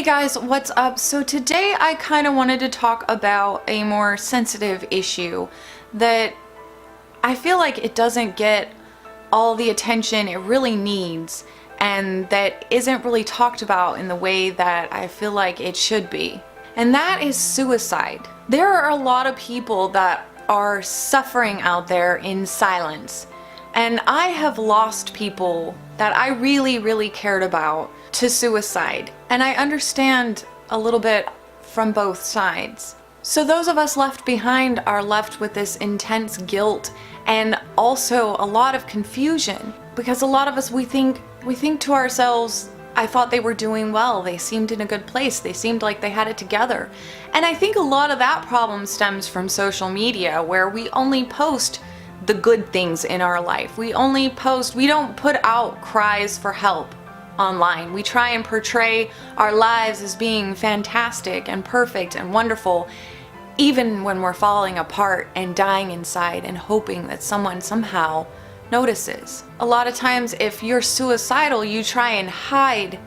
Hey guys, what's up? So today I kind of wanted to talk about a more sensitive issue that I feel like it doesn't get all the attention it really needs, and that isn't really talked about in the way that I feel like it should be. And that is suicide. There are a lot of people that are suffering out there in silence. And I have lost people that I really cared about to suicide. And I understand a little bit from both sides. So those of us left behind are left with this intense guilt and also a lot of confusion, because a lot of us, we think to ourselves, I thought they were doing well, they seemed in a good place, they seemed like they had it together. And I think a lot of that problem stems from social media, where we only post the good things in our life. We don't put out cries for help online. We try and portray our lives as being fantastic and perfect and wonderful, even when we're falling apart and dying inside and hoping that someone somehow notices. A lot of times if you're suicidal, you try and hide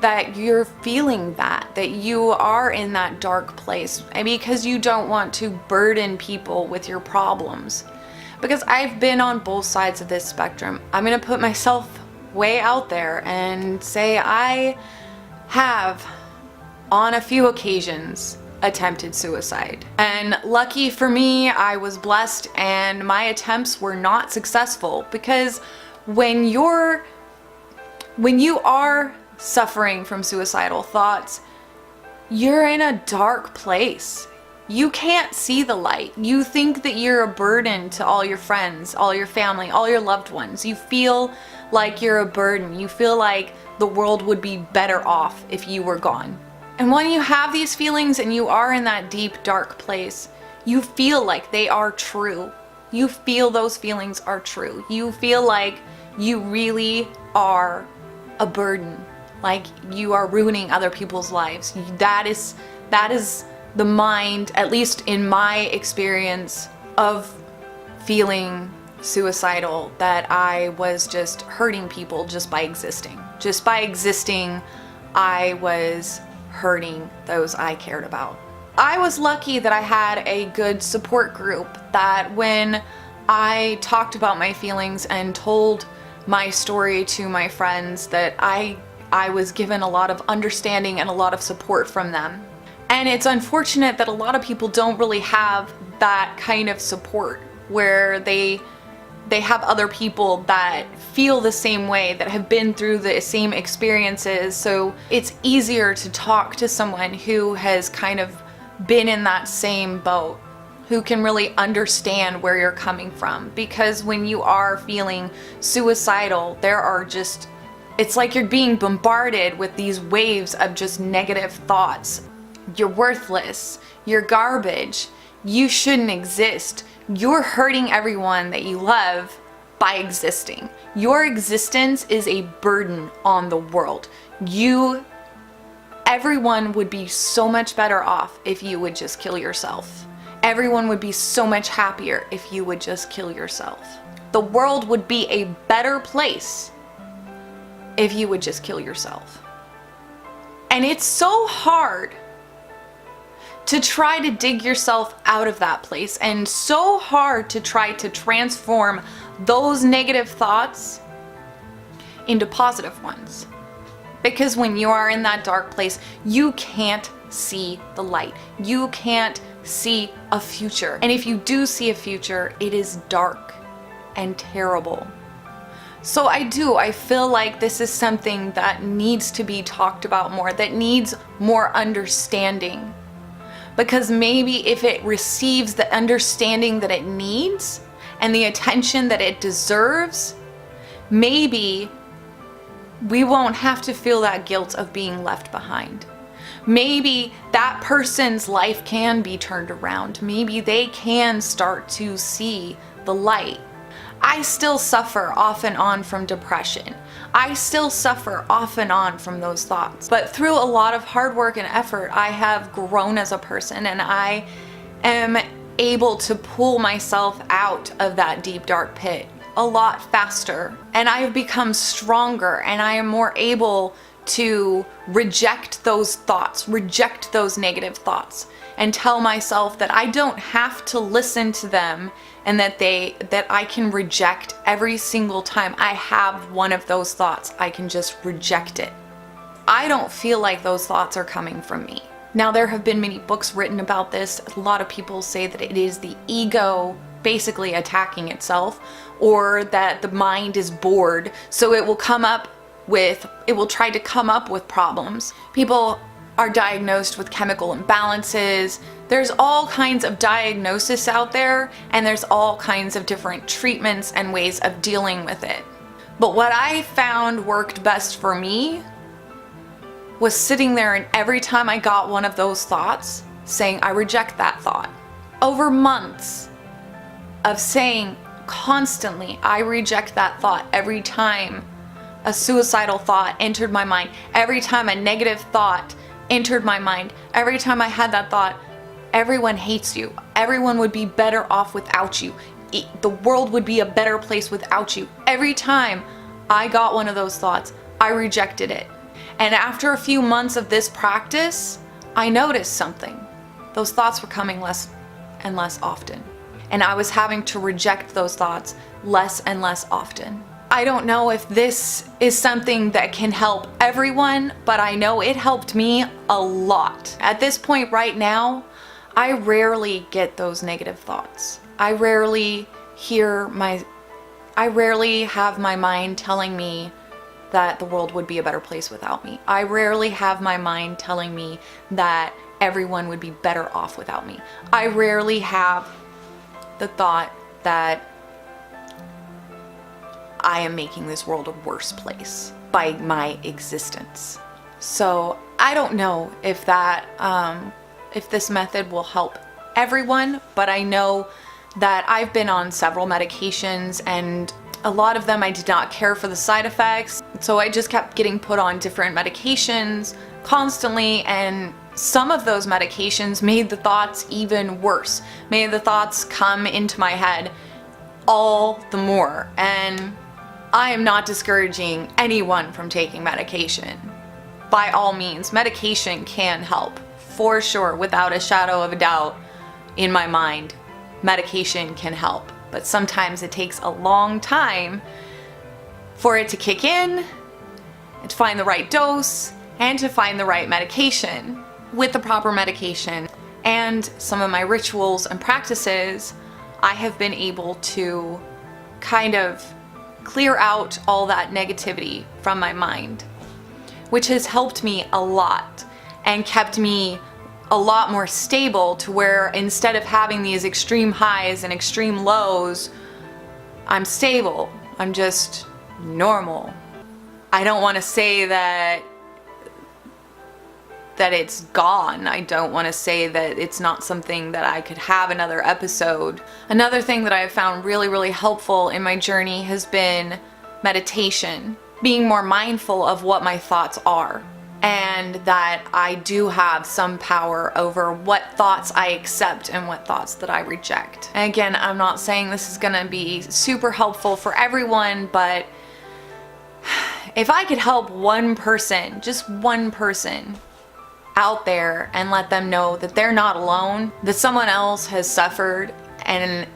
that you're feeling that you are in that dark place, because you don't want to burden people with your problems. Because I've been on both sides of this spectrum. I'm gonna put myself way out there and say I have, on a few occasions, attempted suicide. And lucky for me, I was blessed and my attempts were not successful, because when you are suffering from suicidal thoughts, you're in a dark place. You can't see the light. You think that you're a burden to all your friends, all your family, all your loved ones. You feel like you're a burden. You feel like the world would be better off if you were gone. And when you have these feelings and you are in that deep, dark place, you feel like they are true. You feel those feelings are true. You feel like you really are a burden, like you are ruining other people's lives. That is the mind, at least in my experience of feeling suicidal, that I was just hurting people just by existing. Just by existing, I was hurting those I cared about. I was lucky that I had a good support group that when I talked about my feelings and told my story to my friends, that I was given a lot of understanding and a lot of support from them. And it's unfortunate that a lot of people don't really have that kind of support, where they have other people that feel the same way, that have been through the same experiences. So it's easier to talk to someone who has kind of been in that same boat, who can really understand where you're coming from. Because when you are feeling suicidal, it's like you're being bombarded with these waves of just negative thoughts. You're worthless, you're garbage, you shouldn't exist, you're hurting everyone that you love by existing. Your existence is a burden on the world. Everyone would be so much better off if you would just kill yourself. Everyone would be so much happier if you would just kill yourself. The world would be a better place if you would just kill yourself. And it's so hard to try to dig yourself out of that place, and so hard to try to transform those negative thoughts into positive ones. Because when you are in that dark place, you can't see the light. You can't see a future. And if you do see a future, it is dark and terrible. So I feel like this is something that needs to be talked about more, that needs more understanding. Because maybe if it receives the understanding that it needs and the attention that it deserves, maybe we won't have to feel that guilt of being left behind. Maybe that person's life can be turned around. Maybe they can start to see the light. I still suffer off and on from depression. I still suffer off and on from those thoughts. But through a lot of hard work and effort, I have grown as a person, and I am able to pull myself out of that deep, dark pit a lot faster. And I have become stronger, and I am more able to reject those thoughts, reject those negative thoughts, and tell myself that I don't have to listen to them, and that I can reject every single time I have one of those thoughts. I can just reject it. I don't feel like those thoughts are coming from me. Now, there have been many books written about this. A lot of people say that it is the ego basically attacking itself, or that the mind is bored, so it will try to come up with problems. People are diagnosed with chemical imbalances. There's all kinds of diagnosis out there, and there's all kinds of different treatments and ways of dealing with it. But what I found worked best for me was sitting there, and every time I got one of those thoughts, saying, I reject that thought. Over months of saying constantly, I reject that thought, every time a suicidal thought entered my mind, every time a negative thought entered my mind, every time I had that thought, everyone hates you, everyone would be better off without you, the world would be a better place without you. Every time I got one of those thoughts, I rejected it. And after a few months of this practice, I noticed something. Those thoughts were coming less and less often. And I was having to reject those thoughts less and less often. I don't know if this is something that can help everyone, but I know it helped me a lot. At this point right now, I rarely get those negative thoughts. I rarely have my mind telling me that the world would be a better place without me. I rarely have my mind telling me that everyone would be better off without me. I rarely have the thought that I am making this world a worse place by my existence. So I don't know if if this method will help everyone, but I know that I've been on several medications, and a lot of them I did not care for the side effects. So I just kept getting put on different medications constantly, and some of those medications made the thoughts even worse, made the thoughts come into my head all the more. And I am not discouraging anyone from taking medication. By all means, medication can help, for sure, without a shadow of a doubt in my mind. Medication can help, but sometimes it takes a long time for it to kick in, and to find the right dose, and to find the right medication. With the proper medication and some of my rituals and practices, I have been able to kind of clear out all that negativity from my mind, which has helped me a lot and kept me a lot more stable, to where instead of having these extreme highs and extreme lows, I'm stable. I'm just normal. I don't want to say that it's gone. I don't want to say that it's not something that I could have another episode. Another thing that I have found really, really helpful in my journey has been meditation. Being more mindful of what my thoughts are, and that I do have some power over what thoughts I accept and what thoughts that I reject. And again, I'm not saying this is gonna be super helpful for everyone, but if I could help one person, just one person out there, and let them know that they're not alone, that someone else has suffered, and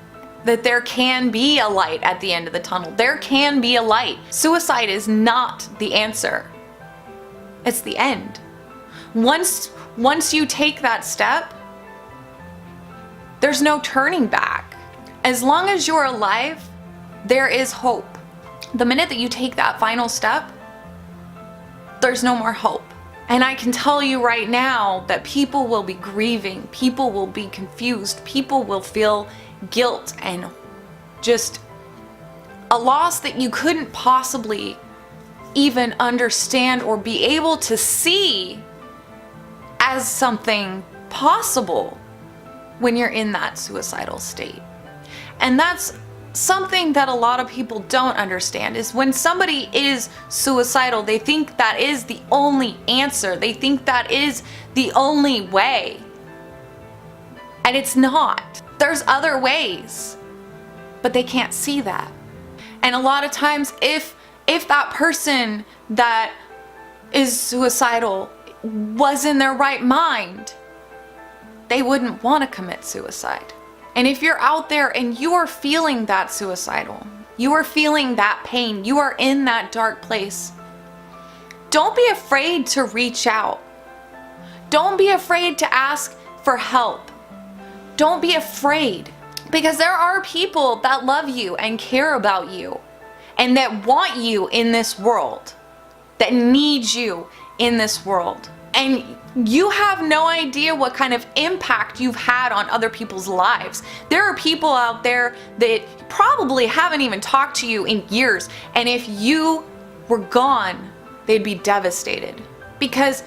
that there can be a light at the end of the tunnel. There can be a light. Suicide is not the answer. It's the end. Once you take that step, there's no turning back. As long as you're alive, there is hope. The minute that you take that final step, there's no more hope. And I can tell you right now that people will be grieving, people will be confused, people will feel guilt and just a loss that you couldn't possibly even understand or be able to see as something possible when you're in that suicidal state. And that's something that a lot of people don't understand, is when somebody is suicidal, they think that is the only answer. They think that is the only way. And it's not. There's other ways, but they can't see that. And a lot of times, if that person that is suicidal, was in their right mind, they wouldn't want to commit suicide. And if you're out there and you are feeling that suicidal, you are feeling that pain, you are in that dark place, don't be afraid to reach out. Don't be afraid to ask for help. Don't be afraid, because there are people that love you and care about you and that want you in this world, that need you in this world. And you have no idea what kind of impact you've had on other people's lives. There are people out there that probably haven't even talked to you in years, and if you were gone, they'd be devastated. Because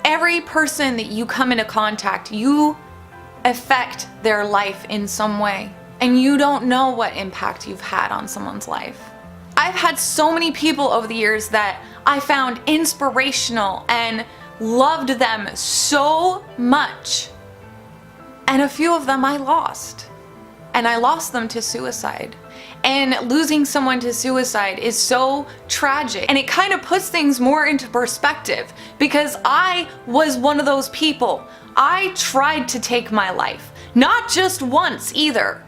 every person that you come into contact, you affect their life in some way, and you don't know what impact you've had on someone's life. I've had so many people over the years that I found inspirational and loved them so much, and a few of them I lost, and I lost them to suicide. And losing someone to suicide is so tragic, and it kind of puts things more into perspective, because I was one of those people. I tried to take my life, not just once either.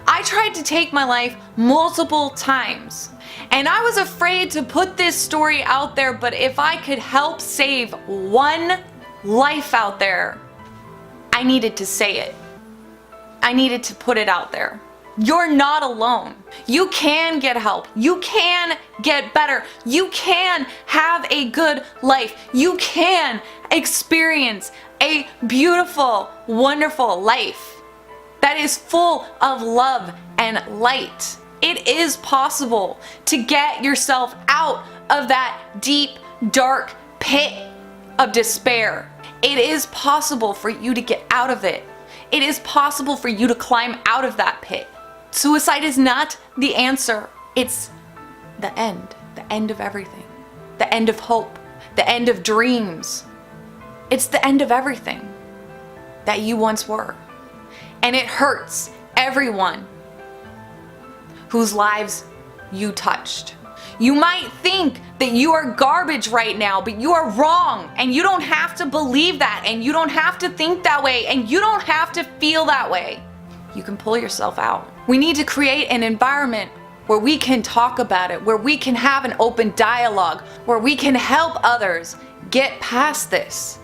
I tried to take my life multiple times, and I was afraid to put this story out there, but if I could help save one life out there, I needed to say it. I needed to put it out there. You're not alone. You can get help. You can get better. You can have a good life. You can experience a beautiful, wonderful life that is full of love and light. It is possible to get yourself out of that deep, dark pit of despair. It is possible for you to get out of it. It is possible for you to climb out of that pit. Suicide is not the answer. It's the end of everything. The end of hope, the end of dreams. It's the end of everything that you once were. And it hurts everyone whose lives you touched. You might think that you are garbage right now, but you are wrong, and you don't have to believe that, and you don't have to think that way, and you don't have to feel that way. You can pull yourself out. We need to create an environment where we can talk about it, where we can have an open dialogue, where we can help others get past this,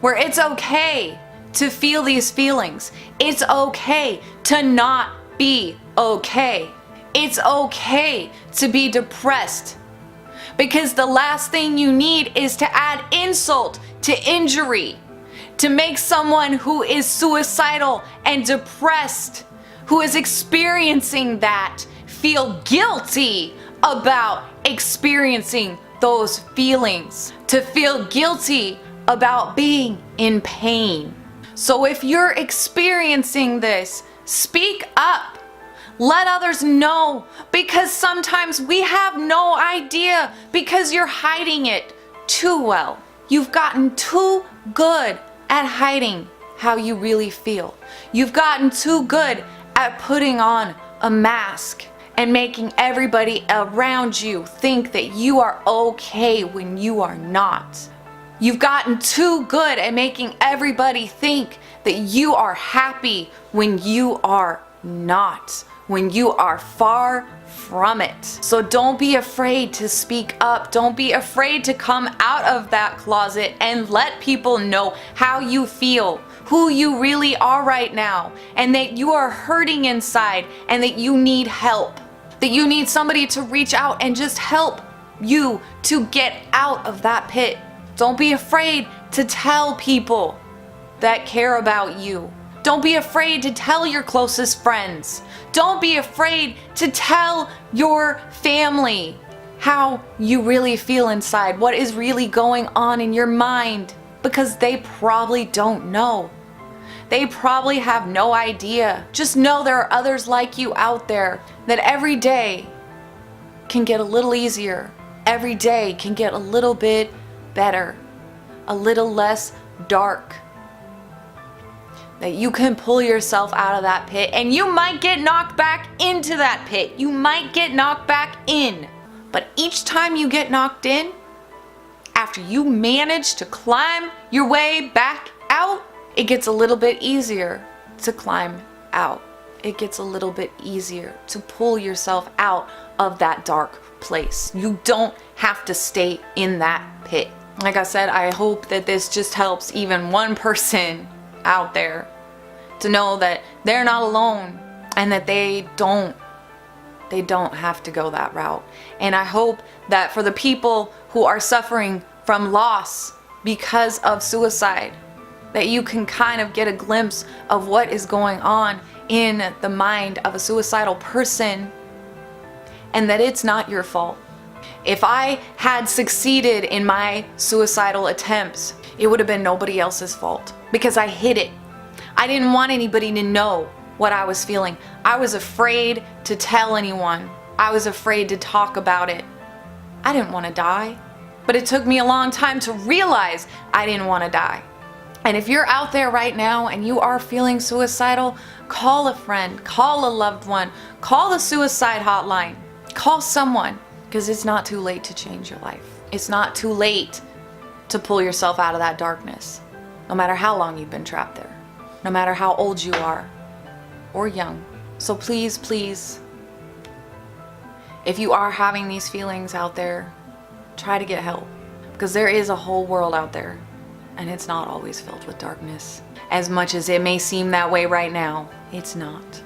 where it's okay to feel these feelings. It's okay to not be okay. It's okay to be depressed, because the last thing you need is to add insult to injury, to make someone who is suicidal and depressed, who is experiencing that, feel guilty about experiencing those feelings, to feel guilty about being in pain. So if you're experiencing this, speak up. Let others know, because sometimes we have no idea, because you're hiding it too well. You've gotten too good at hiding how you really feel. You've gotten too good at putting on a mask and making everybody around you think that you are okay when you are not. You've gotten too good at making everybody think that you are happy when you are not, when you are far from it. So don't be afraid to speak up. Don't be afraid to come out of that closet and let people know how you feel, who you really are right now, and that you are hurting inside, and that you need help, that you need somebody to reach out and just help you to get out of that pit. Don't be afraid to tell people that care about you. Don't be afraid to tell your closest friends. Don't be afraid to tell your family how you really feel inside, what is really going on in your mind, because they probably don't know. They probably have no idea. Just know there are others like you out there, that every day can get a little easier. Every day can get a little bit better, a little less dark. That you can pull yourself out of that pit, and you might get knocked back into that pit. You might get knocked back in. But each time you get knocked in, after you manage to climb your way back out, it gets a little bit easier to climb out. It gets a little bit easier to pull yourself out of that dark place. You don't have to stay in that pit. Like I said, I hope that this just helps even one person out there to know that they're not alone and that they don't have to go that route. And I hope that for the people who are suffering from loss because of suicide, that you can kind of get a glimpse of what is going on in the mind of a suicidal person, and that it's not your fault. If I had succeeded in my suicidal attempts, it would have been nobody else's fault because I hid it. I didn't want anybody to know what I was feeling. I was afraid to tell anyone. I was afraid to talk about it. I didn't want to die, but it took me a long time to realize I didn't want to die. And if you're out there right now and you are feeling suicidal, call a friend, call a loved one, call the suicide hotline, call someone, because it's not too late to change your life. It's not too late to pull yourself out of that darkness, no matter how long you've been trapped there, no matter how old you are or young. So please, please, if you are having these feelings out there, try to get help, because there is a whole world out there. And it's not always filled with darkness. As much as it may seem that way right now, it's not.